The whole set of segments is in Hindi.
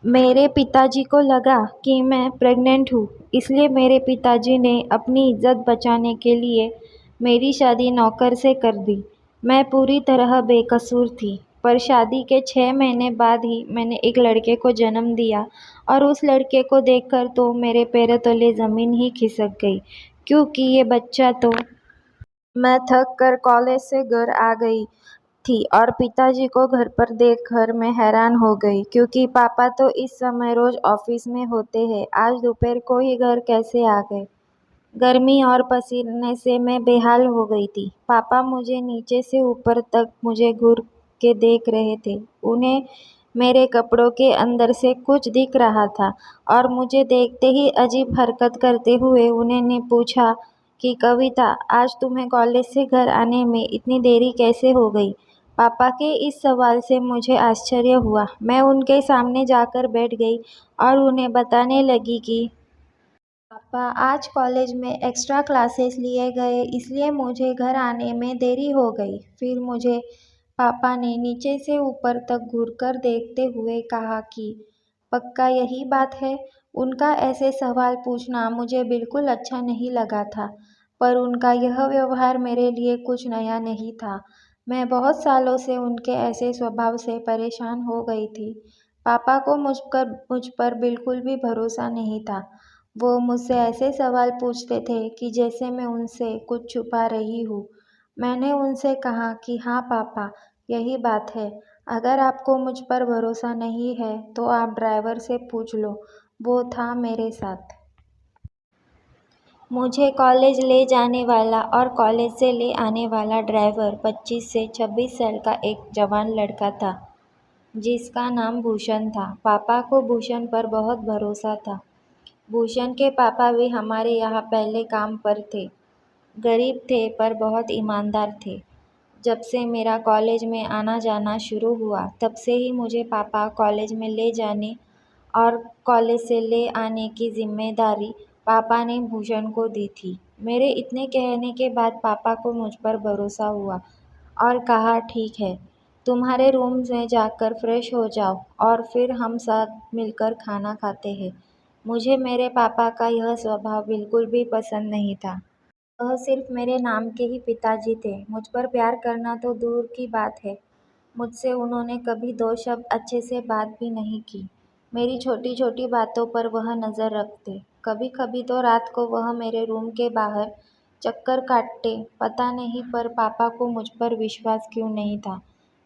मेरे पिताजी को लगा कि मैं प्रेग्नेंट हूँ, इसलिए मेरे पिताजी ने अपनी इज्जत बचाने के लिए मेरी शादी नौकर से कर दी। मैं पूरी तरह बेकसूर थी, पर शादी के 6 महीने बाद ही मैंने एक लड़के को जन्म दिया और उस लड़के को देखकर तो मेरे पैरों तले ज़मीन ही खिसक गई, क्योंकि ये बच्चा तो मैं थक कर कॉलेज से घर आ गई थी और पिताजी को घर पर देखकर मैं हैरान हो गई, क्योंकि पापा तो इस समय रोज ऑफिस में होते हैं। आज दोपहर को ही घर कैसे आ गए? गर्मी और पसीने से मैं बेहाल हो गई थी। पापा मुझे नीचे से ऊपर तक मुझे घूर के देख रहे थे। उन्हें मेरे कपड़ों के अंदर से कुछ दिख रहा था और मुझे देखते ही अजीब हरकत करते हुए उन्होंने पूछा कि कविता, आज तुम्हें कॉलेज से घर आने में इतनी देरी कैसे हो गई? पापा के इस सवाल से मुझे आश्चर्य हुआ। मैं उनके सामने जाकर बैठ गई और उन्हें बताने लगी कि पापा, आज कॉलेज में एक्स्ट्रा क्लासेस लिए गए, इसलिए मुझे घर आने में देरी हो गई। फिर मुझे पापा ने नीचे से ऊपर तक घूरकर देखते हुए कहा कि पक्का यही बात है? उनका ऐसे सवाल पूछना मुझे बिल्कुल अच्छा नहीं लगा था, पर उनका यह व्यवहार मेरे लिए कुछ नया नहीं था। मैं बहुत सालों से उनके ऐसे स्वभाव से परेशान हो गई थी। पापा को मुझ पर बिल्कुल भी भरोसा नहीं था। वो मुझसे ऐसे सवाल पूछते थे कि जैसे मैं उनसे कुछ छुपा रही हूँ। मैंने उनसे कहा कि हाँ पापा, यही बात है। अगर आपको मुझ पर भरोसा नहीं है तो आप ड्राइवर से पूछ लो, वो था मेरे साथ। मुझे कॉलेज ले जाने वाला और कॉलेज से ले आने वाला ड्राइवर 25 से 26 साल का एक जवान लड़का था, जिसका नाम भूषण था। पापा को भूषण पर बहुत भरोसा था। भूषण के पापा भी हमारे यहाँ पहले काम पर थे। गरीब थे पर बहुत ईमानदार थे। जब से मेरा कॉलेज में आना जाना शुरू हुआ, तब से ही मुझे पापा कॉलेज में ले जाने और कॉलेज से ले आने की जिम्मेदारी पापा ने भूषण को दी थी। मेरे इतने कहने के बाद पापा को मुझ पर भरोसा हुआ और कहा, ठीक है, तुम्हारे रूम में जाकर फ्रेश हो जाओ और फिर हम साथ मिलकर खाना खाते हैं। मुझे मेरे पापा का यह स्वभाव बिल्कुल भी पसंद नहीं था। वह सिर्फ मेरे नाम के ही पिताजी थे। मुझ पर प्यार करना तो दूर की बात है, मुझसे उन्होंने कभी 2 शब्द अच्छे से बात भी नहीं की। मेरी छोटी छोटी बातों पर वह नज़र रखते। कभी कभी तो रात को वह मेरे रूम के बाहर चक्कर काटते। पता नहीं, पर पापा को मुझ पर विश्वास क्यों नहीं था।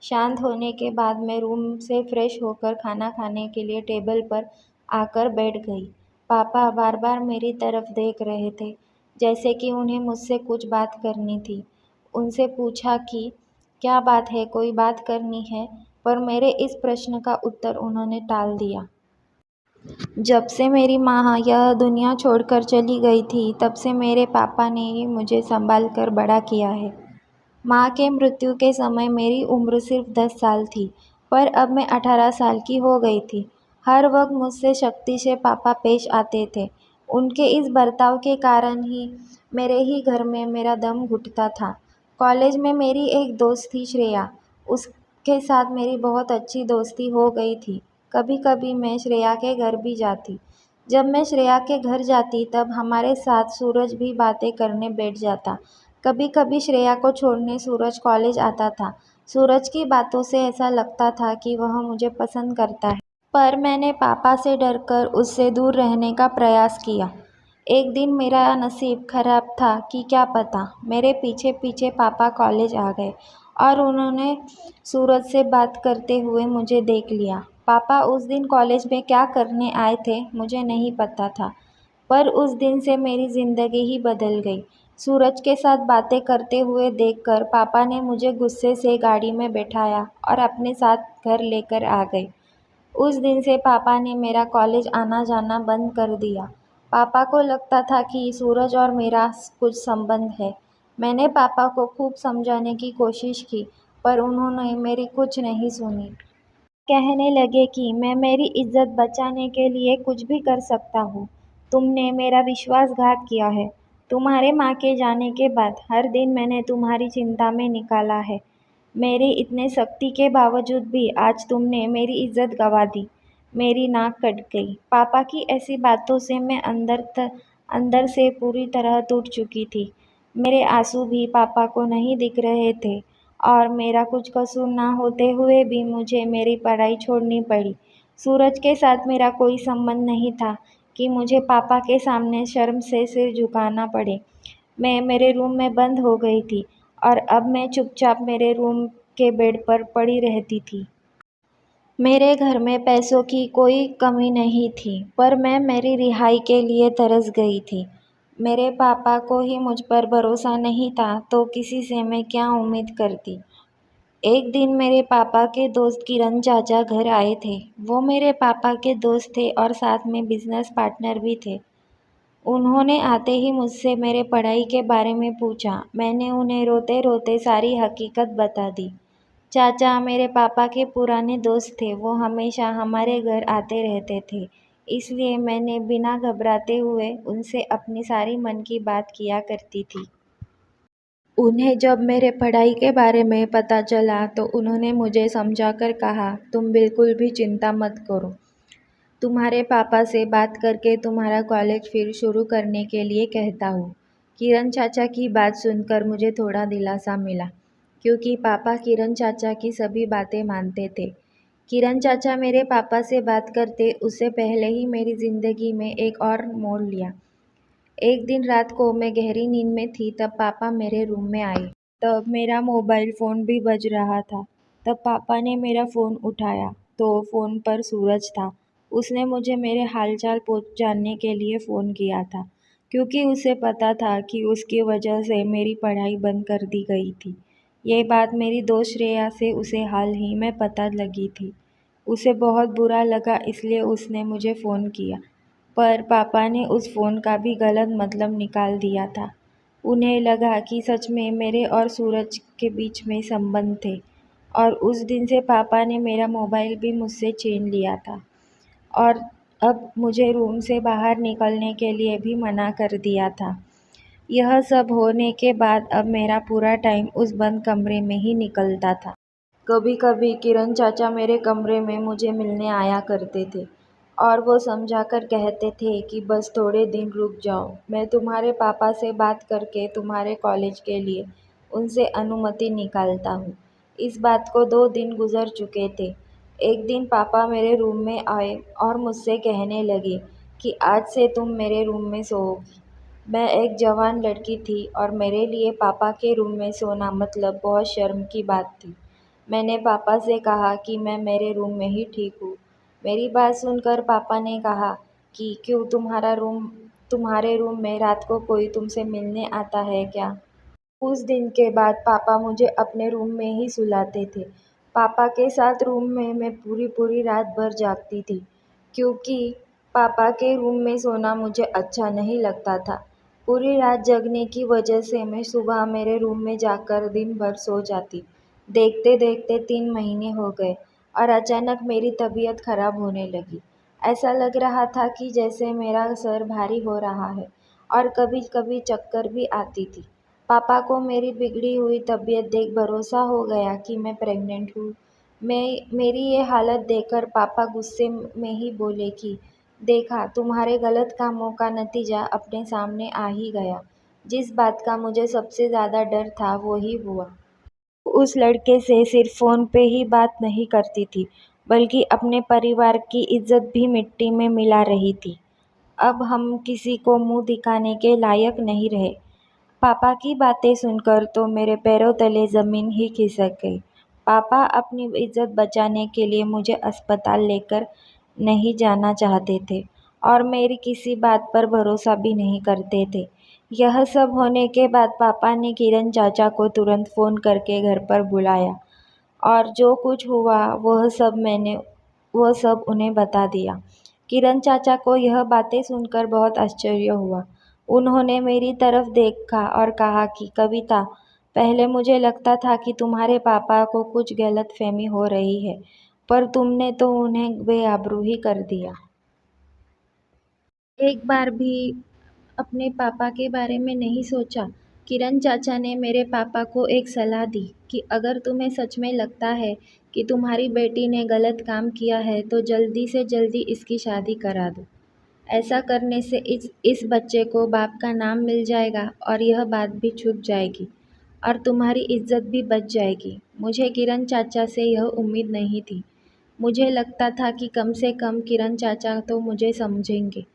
शांत होने के बाद मैं रूम से फ्रेश होकर खाना खाने के लिए टेबल पर आकर बैठ गई। पापा बार बार मेरी तरफ देख रहे थे, जैसे कि उन्हें मुझसे कुछ बात करनी थी। उनसे पूछा कि क्या बात है, कोई बात करनी है? पर मेरे इस प्रश्न का उत्तर उन्होंने टाल दिया। जब से मेरी माँ यह दुनिया छोड़कर चली गई थी, तब से मेरे पापा ने ही मुझे संभाल कर बड़ा किया है। माँ के मृत्यु के समय मेरी उम्र सिर्फ 10 साल थी, पर अब मैं 18 साल की हो गई थी। हर वक्त मुझसे सख्ती से पापा पेश आते थे। उनके इस बर्ताव के कारण ही मेरे ही घर में मेरा दम घुटता था। कॉलेज में मेरी एक दोस्त थी, श्रेया। उसके साथ मेरी बहुत अच्छी दोस्ती हो गई थी। कभी कभी मैं श्रेया के घर भी जाती। जब मैं श्रेया के घर जाती तब हमारे साथ सूरज भी बातें करने बैठ जाता। कभी कभी श्रेया को छोड़ने सूरज कॉलेज आता था। सूरज की बातों से ऐसा लगता था कि वह मुझे पसंद करता है, पर मैंने पापा से डरकर उससे दूर रहने का प्रयास किया। एक दिन मेरा नसीब खराब था कि क्या पता, मेरे पीछे पीछे पापा कॉलेज आ गए और उन्होंने सूरज से बात करते हुए मुझे देख लिया। पापा उस दिन कॉलेज में क्या करने आए थे मुझे नहीं पता था, पर उस दिन से मेरी ज़िंदगी ही बदल गई। सूरज के साथ बातें करते हुए देखकर पापा ने मुझे गुस्से से गाड़ी में बैठाया और अपने साथ घर लेकर आ गए। उस दिन से पापा ने मेरा कॉलेज आना जाना बंद कर दिया। पापा को लगता था कि सूरज और मेरा कुछ संबंध है। मैंने पापा को खूब समझाने की कोशिश की, पर उन्होंने मेरी कुछ नहीं सुनी। कहने लगे कि मैं मेरी इज्जत बचाने के लिए कुछ भी कर सकता हूँ। तुमने मेरा विश्वासघात किया है। तुम्हारे माँ के जाने के बाद हर दिन मैंने तुम्हारी चिंता में निकाला है। मेरी इतने सख्ती के बावजूद भी आज तुमने मेरी इज्जत गंवा दी। मेरी नाक कट गई। पापा की ऐसी बातों से मैं अंदर से पूरी तरह टूट चुकी थी। मेरे आंसू भी पापा को नहीं दिख रहे थे और मेरा कुछ कसूर ना होते हुए भी मुझे मेरी पढ़ाई छोड़नी पड़ी। सूरज के साथ मेरा कोई संबंध नहीं था कि मुझे पापा के सामने शर्म से सिर झुकाना पड़े। मैं मेरे रूम में बंद हो गई थी और अब मैं चुपचाप मेरे रूम के बेड पर पड़ी रहती थी। मेरे घर में पैसों की कोई कमी नहीं थी, पर मैं मेरी रिहाई के लिए तरस गई थी। मेरे पापा को ही मुझ पर भरोसा नहीं था तो किसी से मैं क्या उम्मीद करती। एक दिन मेरे पापा के दोस्त किरण चाचा घर आए थे। वो मेरे पापा के दोस्त थे और साथ में बिजनेस पार्टनर भी थे। उन्होंने आते ही मुझसे मेरे पढ़ाई के बारे में पूछा। मैंने उन्हें रोते रोते सारी हकीकत बता दी। चाचा मेरे पापा के पुराने दोस्त थे। वो हमेशा हमारे घर आते रहते थे, इसलिए मैंने बिना घबराते हुए उनसे अपनी सारी मन की बात किया करती थी। उन्हें जब मेरे पढ़ाई के बारे में पता चला तो उन्होंने मुझे समझाकर कहा, तुम बिल्कुल भी चिंता मत करो। तुम्हारे पापा से बात करके तुम्हारा कॉलेज फिर शुरू करने के लिए कहता हूँ। किरण चाचा की बात सुनकर मुझे थोड़ा दिलासा मिला, क्योंकि पापा किरण चाचा की सभी बातें मानते थे। किरण चाचा मेरे पापा से बात करते उससे पहले ही मेरी ज़िंदगी में एक और मोड़ लिया। एक दिन रात को मैं गहरी नींद में थी, तब पापा मेरे रूम में आए। तब मेरा मोबाइल फ़ोन भी बज रहा था। तब पापा ने मेरा फ़ोन उठाया तो फ़ोन पर सूरज था। उसने मुझे मेरे हालचाल जानने के लिए फ़ोन किया था, क्योंकि उसे पता था कि उसकी वजह से मेरी पढ़ाई बंद कर दी गई थी। ये बात मेरी दोस्त श्रेया से उसे हाल ही में पता लगी थी। उसे बहुत बुरा लगा, इसलिए उसने मुझे फ़ोन किया। पर पापा ने उस फ़ोन का भी गलत मतलब निकाल दिया था। उन्हें लगा कि सच में मेरे और सूरज के बीच में संबंध थे, और उस दिन से पापा ने मेरा मोबाइल भी मुझसे छीन लिया था और अब मुझे रूम से बाहर निकलने के लिए भी मना कर दिया था। यह सब होने के बाद अब मेरा पूरा टाइम उस बंद कमरे में ही निकलता था। कभी-कभी किरण चाचा मेरे कमरे में मुझे मिलने आया करते थे और वो समझाकर कहते थे कि बस थोड़े दिन रुक जाओ, मैं तुम्हारे पापा से बात करके तुम्हारे कॉलेज के लिए उनसे अनुमति निकालता हूँ। इस बात को 2 दिन गुजर चुके थे। एक दिन पापा मेरे रूम में आए और मुझसे कहने लगे कि आज से तुम मेरे रूम में सोओगी। मैं एक जवान लड़की थी और मेरे लिए पापा के रूम में सोना मतलब बहुत शर्म की बात थी। मैंने पापा से कहा कि मैं मेरे रूम में ही ठीक हूँ। मेरी बात सुनकर पापा ने कहा कि क्यों, तुम्हारे रूम में रात को कोई तुमसे मिलने आता है क्या? उस दिन के बाद पापा मुझे अपने रूम में ही सुलाते थे। पापा के साथ रूम में मैं पूरी पूरी रात भर जागती थी, क्योंकि पापा के रूम में सोना मुझे अच्छा नहीं लगता था। पूरी रात जगने की वजह से मैं सुबह मेरे रूम में जाकर दिन भर सो जाती। देखते देखते 3 महीने हो गए और अचानक मेरी तबीयत खराब होने लगी। ऐसा लग रहा था कि जैसे मेरा सर भारी हो रहा है और कभी कभी चक्कर भी आती थी। पापा को मेरी बिगड़ी हुई तबीयत देख भरोसा हो गया कि मैं प्रेग्नेंट हूँ। मेरी ये हालत देखकर पापा गुस्से में ही बोले कि देखा, तुम्हारे गलत कामों का नतीजा अपने सामने आ ही गया। जिस बात का मुझे सबसे ज़्यादा डर था वो ही हुआ। उस लड़के से सिर्फ फ़ोन पे ही बात नहीं करती थी, बल्कि अपने परिवार की इज्जत भी मिट्टी में मिला रही थी। अब हम किसी को मुंह दिखाने के लायक नहीं रहे। पापा की बातें सुनकर तो मेरे पैरों तले ज़मीन ही खिसक गई। पापा अपनी इज्जत बचाने के लिए मुझे अस्पताल लेकर नहीं जाना चाहते थे और मेरी किसी बात पर भरोसा भी नहीं करते थे। यह सब होने के बाद पापा ने किरण चाचा को तुरंत फ़ोन करके घर पर बुलाया और जो कुछ हुआ वह सब उन्हें बता दिया। किरण चाचा को यह बातें सुनकर बहुत आश्चर्य हुआ। उन्होंने मेरी तरफ देखा और कहा कि कविता, पहले मुझे लगता था कि तुम्हारे पापा को कुछ गलतफहमी हो रही है, पर तुमने तो उन्हें बेआबरू ही कर दिया। एक बार भी अपने पापा के बारे में नहीं सोचा। किरण चाचा ने मेरे पापा को एक सलाह दी कि अगर तुम्हें सच में लगता है कि तुम्हारी बेटी ने गलत काम किया है तो जल्दी से जल्दी इसकी शादी करा दो। ऐसा करने से इस बच्चे को बाप का नाम मिल जाएगा और यह बात भी छुप जाएगी और तुम्हारी इज्जत भी बच जाएगी। मुझे किरण चाचा से यह उम्मीद नहीं थी। मुझे लगता था कि कम से कम किरण चाचा तो मुझे समझेंगे।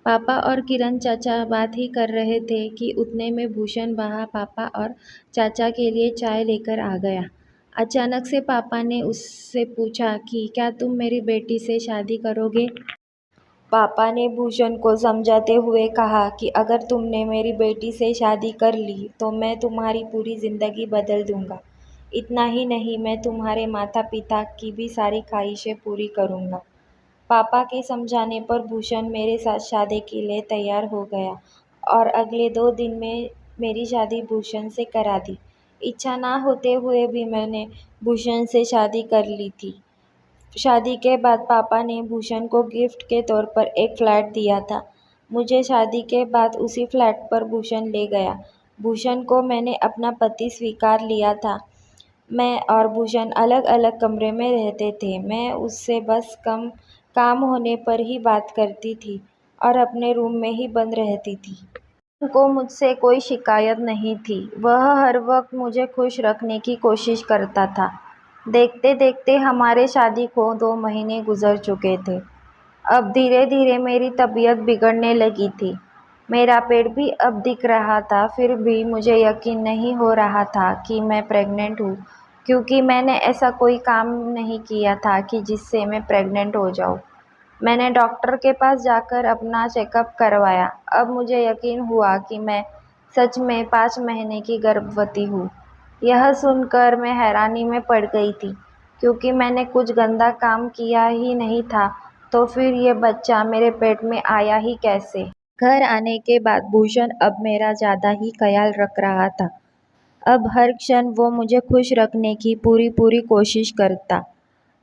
पापा और किरण चाचा बात ही कर रहे थे कि उतने में भूषण वहाँ पापा और चाचा के लिए चाय लेकर आ गया। अचानक से पापा ने उससे पूछा कि क्या तुम मेरी बेटी से शादी करोगे? पापा ने भूषण को समझाते हुए कहा कि अगर तुमने मेरी बेटी से शादी कर ली तो मैं तुम्हारी पूरी ज़िंदगी बदल दूंगा। इतना ही नहीं, मैं तुम्हारे माता पिता की भी सारी ख्वाहिशें पूरी करूंगा। पापा के समझाने पर भूषण मेरे साथ शादी के लिए तैयार हो गया और अगले 2 दिन में मेरी शादी भूषण से करा दी। इच्छा ना होते हुए भी मैंने भूषण से शादी कर ली थी। शादी के बाद पापा ने भूषण को गिफ्ट के तौर पर एक फ्लैट दिया था। मुझे शादी के बाद उसी फ्लैट पर भूषण ले गया। भूषण को मैंने अपना पति स्वीकार लिया था। मैं और भूषण अलग अलग कमरे में रहते थे। मैं उससे बस काम होने पर ही बात करती थी और अपने रूम में ही बंद रहती थी। को मुझसे कोई शिकायत नहीं थी। वह हर वक्त मुझे खुश रखने की कोशिश करता था। देखते देखते हमारे शादी को 2 महीने गुजर चुके थे। अब धीरे धीरे मेरी तबीयत बिगड़ने लगी थी। मेरा पेट भी अब दिख रहा था। फिर भी मुझे यकीन नहीं हो रहा था कि मैं प्रेग्नेंट हूँ, क्योंकि मैंने ऐसा कोई काम नहीं किया था कि जिससे मैं प्रेग्नेंट हो जाऊँ। मैंने डॉक्टर के पास जाकर अपना चेकअप करवाया। अब मुझे यकीन हुआ कि मैं सच में 5 महीने की गर्भवती हूँ। यह सुनकर मैं हैरानी में पड़ गई थी, क्योंकि मैंने कुछ गंदा काम किया ही नहीं था, तो फिर ये बच्चा मेरे पेट में आया ही कैसे? घर आने के बाद भूषण अब मेरा ज़्यादा ही ख्याल रख रहा था। अब हर क्षण वो मुझे खुश रखने की पूरी पूरी कोशिश करता।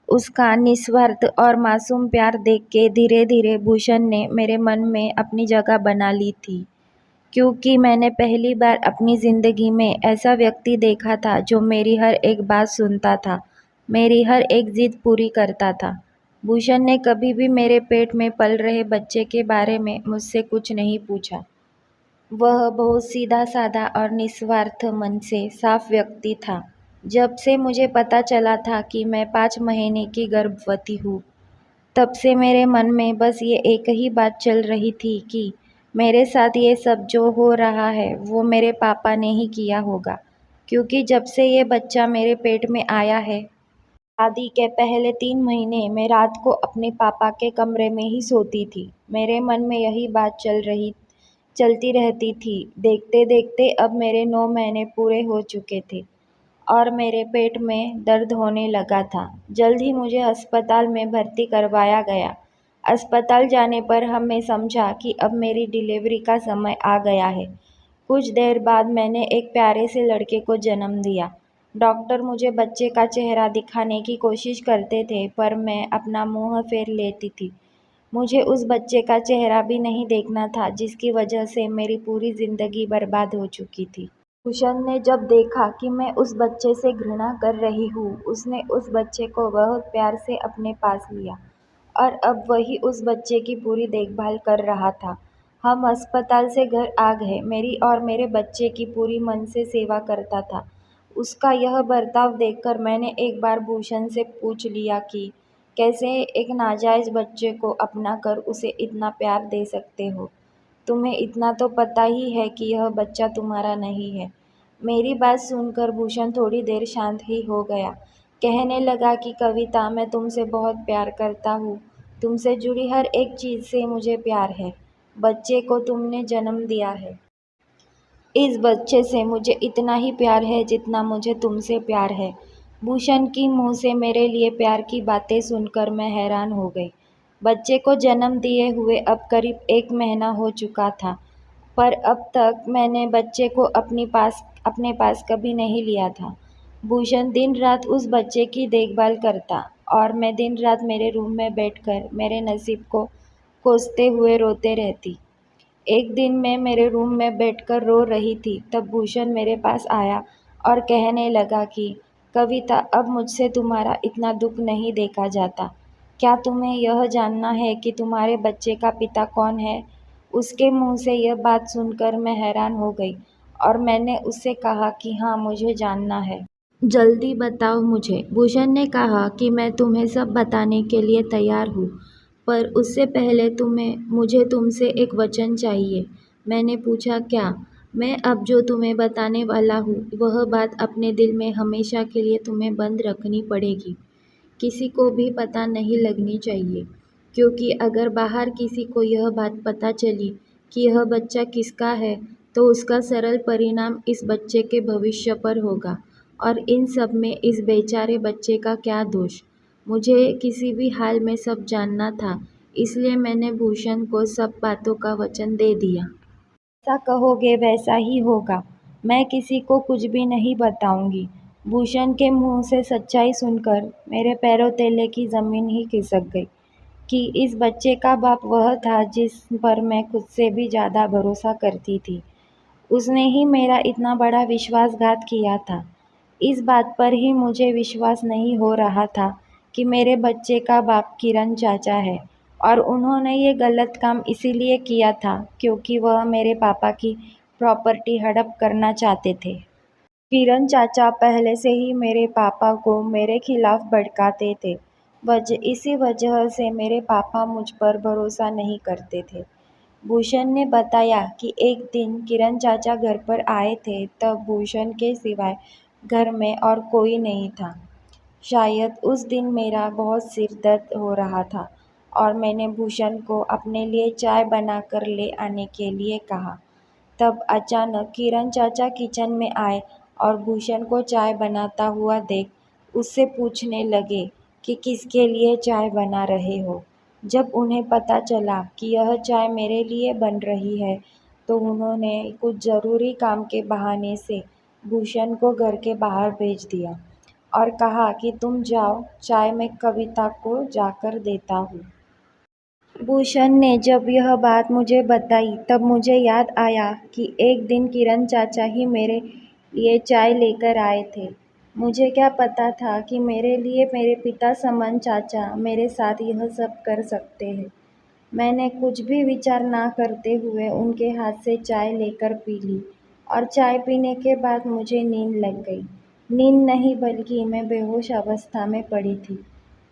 उसका निस्वार्थ और मासूम प्यार देख के धीरे धीरे भूषण ने मेरे मन में अपनी जगह बना ली थी, क्योंकि मैंने पहली बार अपनी ज़िंदगी में ऐसा व्यक्ति देखा था जो मेरी हर एक बात सुनता था, मेरी हर एक ज़िद पूरी करता था। भूषण ने कभी भी मेरे पेट में पल रहे बच्चे के बारे में मुझसे कुछ नहीं पूछा। वह बहुत सीधा साधा और निस्वार्थ मन से साफ व्यक्ति था। जब से मुझे पता चला था कि मैं 5 महीने की गर्भवती हूँ, तब से मेरे मन में बस ये एक ही बात चल रही थी कि मेरे साथ ये सब जो हो रहा है वो मेरे पापा ने ही किया होगा, क्योंकि जब से ये बच्चा मेरे पेट में आया है, शादी के पहले 3 महीने मैं रात को अपने पापा के कमरे में ही सोती थी। मेरे मन में यही बात चलती रहती थी। देखते देखते अब मेरे 9 महीने पूरे हो चुके थे और मेरे पेट में दर्द होने लगा था। जल्द ही मुझे अस्पताल में भर्ती करवाया गया। अस्पताल जाने पर हमने समझा कि अब मेरी डिलीवरी का समय आ गया है। कुछ देर बाद मैंने एक प्यारे से लड़के को जन्म दिया। डॉक्टर मुझे बच्चे का चेहरा दिखाने की कोशिश करते थे, पर मैं अपना मुंह फेर लेती थी। मुझे उस बच्चे का चेहरा भी नहीं देखना था, जिसकी वजह से मेरी पूरी ज़िंदगी बर्बाद हो चुकी थी। भूषण ने जब देखा कि मैं उस बच्चे से घृणा कर रही हूँ, उसने उस बच्चे को बहुत प्यार से अपने पास लिया और अब वही उस बच्चे की पूरी देखभाल कर रहा था। हम अस्पताल से घर आ गए। मेरी और मेरे बच्चे की पूरी मन से सेवा करता था। उसका यह बर्ताव देखकर मैंने एक बार भूषण से पूछ लिया कि कैसे एक नाजायज़ बच्चे को अपना कर उसे इतना प्यार दे सकते हो? तुम्हें इतना तो पता ही है कि यह बच्चा तुम्हारा नहीं है। मेरी बात सुनकर भूषण थोड़ी देर शांत ही हो गया। कहने लगा कि कविता, मैं तुमसे बहुत प्यार करता हूँ। तुमसे जुड़ी हर एक चीज़ से मुझे प्यार है। बच्चे को तुमने जन्म दिया है, इस बच्चे से मुझे इतना ही प्यार है जितना मुझे तुमसे प्यार है। भूषण की मुंह से मेरे लिए प्यार की बातें सुनकर मैं हैरान हो गई। बच्चे को जन्म दिए हुए अब करीब 1 महीना हो चुका था, पर अब तक मैंने बच्चे को अपने पास कभी नहीं लिया था। भूषण दिन रात उस बच्चे की देखभाल करता और मैं दिन रात मेरे रूम में बैठकर मेरे नसीब को कोसते हुए रोते रहती। एक दिन मैं मेरे रूम में बैठकर रो रही थी, तब भूषण मेरे पास आया और कहने लगा कि कविता, अब मुझसे तुम्हारा इतना दुख नहीं देखा जाता। क्या तुम्हें यह जानना है कि तुम्हारे बच्चे का पिता कौन है? उसके मुंह से यह बात सुनकर मैं हैरान हो गई और मैंने उससे कहा कि हाँ, मुझे जानना है। जल्दी बताओ मुझे। भूषण ने कहा कि मैं तुम्हें सब बताने के लिए तैयार हूँ, पर उससे पहले मुझे तुमसे एक वचन चाहिए। मैंने पूछा, क्या? मैं अब जो तुम्हें बताने वाला हूँ वह बात अपने दिल में हमेशा के लिए तुम्हें बंद रखनी पड़ेगी। किसी को भी पता नहीं लगनी चाहिए, क्योंकि अगर बाहर किसी को यह बात पता चली कि यह बच्चा किसका है, तो उसका सरल परिणाम इस बच्चे के भविष्य पर होगा। और इन सब में इस बेचारे बच्चे का क्या दोष? मुझे किसी भी हाल में सब जानना था, इसलिए मैंने भूषण को सब बातों का वचन दे दिया। जैसा कहोगे वैसा ही होगा। मैं किसी को कुछ भी नहीं बताऊंगी। भूषण के मुंह से सच्चाई सुनकर मेरे पैरों तले की जमीन ही खिसक गई कि इस बच्चे का बाप वह था जिस पर मैं खुद से भी ज़्यादा भरोसा करती थी। उसने ही मेरा इतना बड़ा विश्वासघात किया था। इस बात पर ही मुझे विश्वास नहीं हो रहा था कि मेरे बच्चे का बाप किरण चाचा है, और उन्होंने ये गलत काम इसीलिए किया था क्योंकि वह मेरे पापा की प्रॉपर्टी हड़प करना चाहते थे। किरण चाचा पहले से ही मेरे पापा को मेरे खिलाफ भड़काते थे। इसी वजह से मेरे पापा मुझ पर भरोसा नहीं करते थे। भूषण ने बताया कि एक दिन किरण चाचा घर पर आए थे, तब भूषण के सिवाय घर में और कोई नहीं था। शायद उस दिन मेरा बहुत सिर दर्द हो रहा था और मैंने भूषण को अपने लिए चाय बनाकर ले आने के लिए कहा। तब अचानक किरण चाचा किचन में आए और भूषण को चाय बनाता हुआ देख उससे पूछने लगे कि किसके लिए चाय बना रहे हो। जब उन्हें पता चला कि यह चाय मेरे लिए बन रही है, तो उन्होंने कुछ ज़रूरी काम के बहाने से भूषण को घर के बाहर भेज दिया और कहा कि तुम जाओ, चाय मैं कविता को जाकर देता हूँ। भूषण ने जब यह बात मुझे बताई, तब मुझे याद आया कि एक दिन किरण चाचा ही मेरे लिए चाय लेकर आए थे। मुझे क्या पता था कि मेरे लिए मेरे पिता समान चाचा मेरे साथ यह सब कर सकते हैं। मैंने कुछ भी विचार ना करते हुए उनके हाथ से चाय लेकर पी ली, और चाय पीने के बाद मुझे नींद लग गई। नींद नहीं, बल्कि मैं बेहोश अवस्था में पड़ी थी।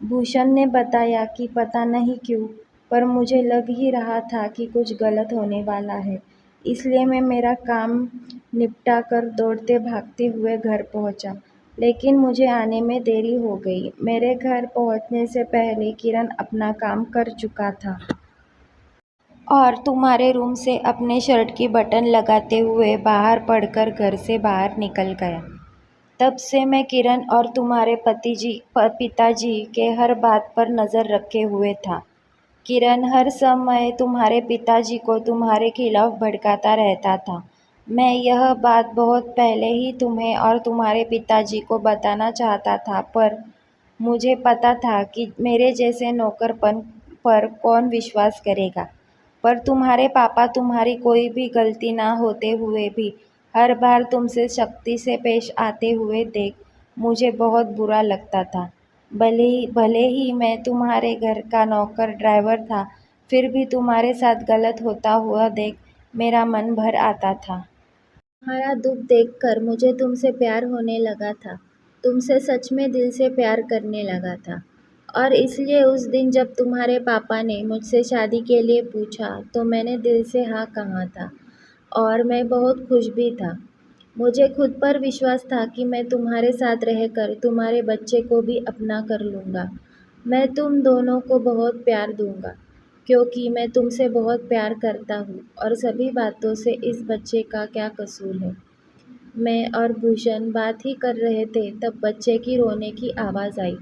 भूषण ने बताया कि पता नहीं क्यों, पर मुझे लग ही रहा था कि कुछ गलत होने वाला है। इसलिए मैं मेरा काम निपटा कर दौड़ते भागते हुए घर पहुंचा। लेकिन मुझे आने में देरी हो गई। मेरे घर पहुंचने से पहले किरण अपना काम कर चुका था और तुम्हारे रूम से अपने शर्ट की बटन लगाते हुए बाहर पड़कर घर से बाहर निकल गया। तब से मैं किरण और तुम्हारे पिताजी के हर बात पर नज़र रखे हुए था। किरण हर समय तुम्हारे पिताजी को तुम्हारे खिलाफ भड़काता रहता था। मैं यह बात बहुत पहले ही तुम्हें और तुम्हारे पिताजी को बताना चाहता था, पर मुझे पता था कि मेरे जैसे नौकरपन पर कौन विश्वास करेगा। पर तुम्हारे पापा तुम्हारी कोई भी गलती ना होते हुए भी हर बार तुमसे सख्ती से पेश आते हुए देख मुझे बहुत बुरा लगता था। भले ही मैं तुम्हारे घर का नौकर ड्राइवर था, फिर भी तुम्हारे साथ गलत होता हुआ देख मेरा मन भर आता था। तुम्हारा दुख देखकर मुझे तुमसे प्यार होने लगा था। तुमसे सच में दिल से प्यार करने लगा था। और इसलिए उस दिन जब तुम्हारे पापा ने मुझसे शादी के लिए पूछा, तो मैंने दिल से हाँ कहा था, और मैं बहुत खुश भी था। मुझे खुद पर विश्वास था कि मैं तुम्हारे साथ रहकर तुम्हारे बच्चे को भी अपना कर लूँगा। मैं तुम दोनों को बहुत प्यार दूँगा, क्योंकि मैं तुमसे बहुत प्यार करता हूँ, और सभी बातों से इस बच्चे का क्या कसूर है। मैं और भूषण बात ही कर रहे थे, तब बच्चे की रोने की आवाज़ आई।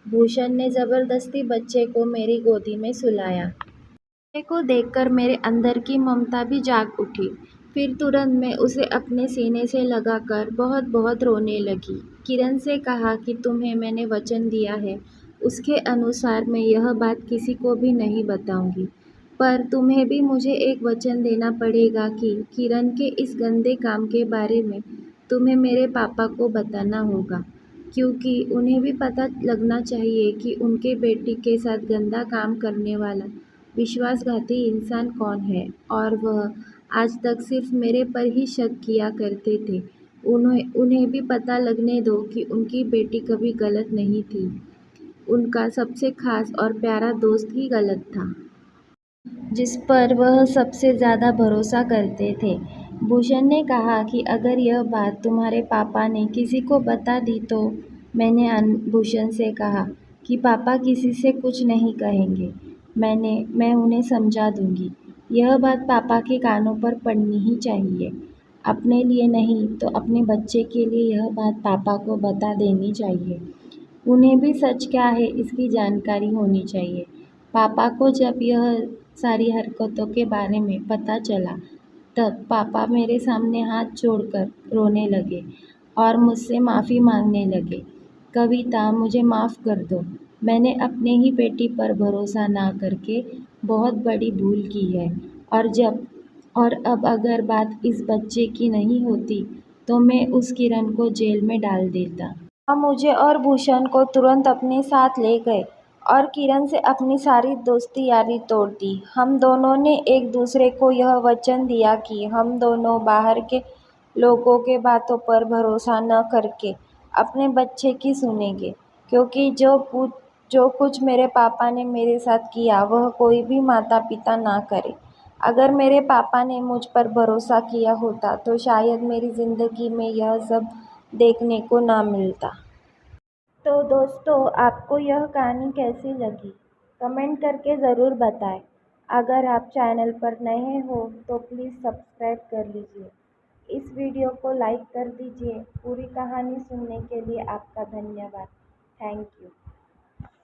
भूषण ने ज़बरदस्ती बच्चे को मेरी गोदी में सुलाया। बच्चे को देखकर मेरे अंदर की ममता भी जाग उठी। फिर तुरंत मैं उसे अपने सीने से लगाकर बहुत बहुत रोने लगी। किरण से कहा कि तुम्हें मैंने वचन दिया है, उसके अनुसार मैं यह बात किसी को भी नहीं बताऊंगी। पर तुम्हें भी मुझे एक वचन देना पड़ेगा कि किरण के इस गंदे काम के बारे में तुम्हें मेरे पापा को बताना होगा। क्योंकि उन्हें भी पता लगना चाहिए कि उनके बेटी के साथ गंदा काम करने वाला विश्वासघाती इंसान कौन है, और वह आज तक सिर्फ मेरे पर ही शक किया करते थे। उन्हें भी पता लगने दो कि उनकी बेटी कभी गलत नहीं थी, उनका सबसे खास और प्यारा दोस्त ही गलत था, जिस पर वह सबसे ज़्यादा भरोसा करते थे। भूषण ने कहा कि अगर यह बात तुम्हारे पापा ने किसी को बता दी तो। मैंने भूषण से कहा कि पापा किसी से कुछ नहीं कहेंगे। मैं उन्हें समझा दूंगी। यह बात पापा के कानों पर पड़नी ही चाहिए। अपने लिए नहीं तो अपने बच्चे के लिए यह बात पापा को बता देनी चाहिए। उन्हें भी सच क्या है इसकी जानकारी होनी चाहिए। पापा को जब यह सारी हरकतों के बारे में पता चला, तब पापा मेरे सामने हाथ जोड़कर रोने लगे और मुझसे माफ़ी मांगने लगे। कविता, मुझे माफ़ कर दो। मैंने अपने ही बेटी पर भरोसा ना करके बहुत बड़ी भूल की है, और अब अगर बात इस बच्चे की नहीं होती तो मैं उस किरण को जेल में डाल देता। पापा मुझे और भूषण को तुरंत अपने साथ ले गए और किरण से अपनी सारी दोस्ती यारी तोड़ दी। हम दोनों ने एक दूसरे को यह वचन दिया कि हम दोनों बाहर के लोगों के बातों पर भरोसा न करके अपने बच्चे की सुनेंगे, क्योंकि जो कुछ मेरे पापा ने मेरे साथ किया वह कोई भी माता पिता ना करे। अगर मेरे पापा ने मुझ पर भरोसा किया होता तो शायद मेरी ज़िंदगी में यह सब देखने को ना मिलता। तो दोस्तों, आपको यह कहानी कैसी लगी? कमेंट करके ज़रूर बताएं। अगर आप चैनल पर नए हो तो प्लीज़ सब्सक्राइब कर लीजिए। इस वीडियो को लाइक कर दीजिए। पूरी कहानी सुनने के लिए आपका धन्यवाद। Thank you.